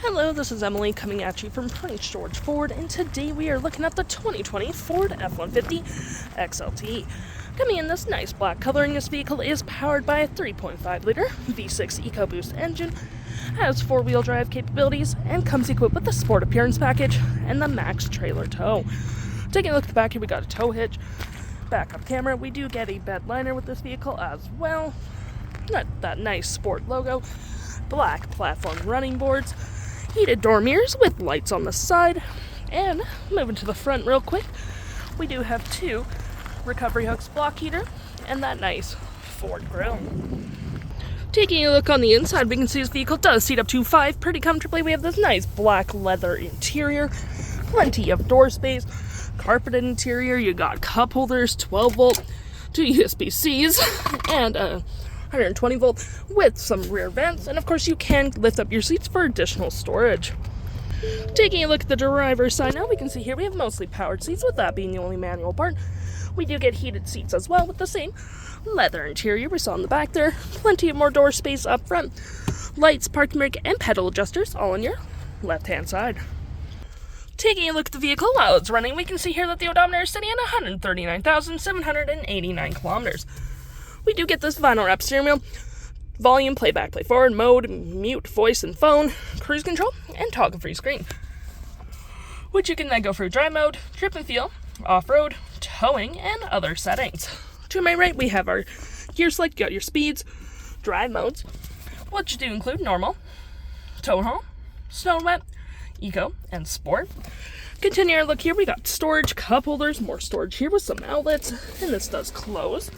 Hello, this is Emily coming at you from Prince George Ford, and today we are looking at the 2020 Ford F-150 XLT. Coming in this nice black coloring, this vehicle is powered by a 3.5-liter V6 EcoBoost engine, has four-wheel drive capabilities, and comes equipped with the Sport Appearance Package and the Max Trailer Tow. Taking a look at the back here, we got a tow hitch, backup camera. We do get a bed liner with this vehicle as well. Got that nice Sport logo, black platform running boards, heated door mirrors with lights on the side, and moving to the front real quick, we do have two recovery hooks, block heater, and that nice Ford grille. Taking a look on the inside, we can see this vehicle does seat up to 5 pretty comfortably. We have this nice black leather interior, plenty of door space, carpeted interior. You got cup holders, 12 volt, 2 USB-Cs, and 120 volt with some rear vents, and of course you can lift up your seats for additional storage. Taking a look at the driver's side now, we can see here we have mostly powered seats, with that being the only manual part. We do get heated seats as well with the same leather interior we saw in the back there. Plenty of more door space up front. Lights, parking brake, and pedal adjusters all on your left hand side. Taking a look at the vehicle while it's running, we can see here that the odometer is sitting at 139,789 kilometers. We do get this vinyl wrap steering wheel, volume, playback, play forward, mode, mute, voice and phone, cruise control, and toggle free screen. Which you can then go through drive mode, trip and feel, off-road, towing, and other settings. To my right, we have our gear select. You got your speeds, drive modes, which do include normal, tow and haul, snow and wet, eco, and sport. Continue our look here, we got storage, cup holders, more storage here with some outlets, and this does close.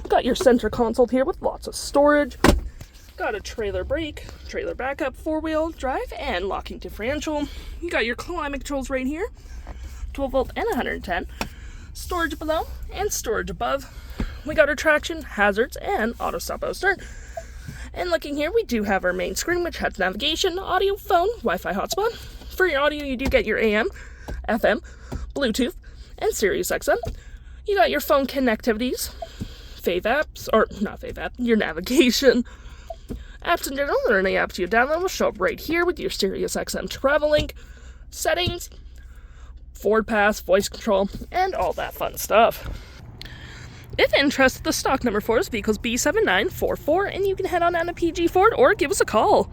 Got your center console here with lots of storage. Got a trailer brake, trailer backup, four-wheel drive, and locking differential. You got your climate controls right here, 12 volt and 110. Storage below and storage above. We got our traction, hazards, and auto stop auto start. And looking here, we do have our main screen, which has navigation, audio, phone, Wi-Fi hotspot. For your audio, you do get your AM, FM, Bluetooth, and SiriusXM. You got your phone connectivities, fave apps, or not fave app, your navigation. Apps in general, or any apps you download will show up right here with your SiriusXM travel link, settings, Ford Pass, voice control, and all that fun stuff. If interested, the stock number for this vehicle is B7944, and you can head on down to PG Ford or give us a call.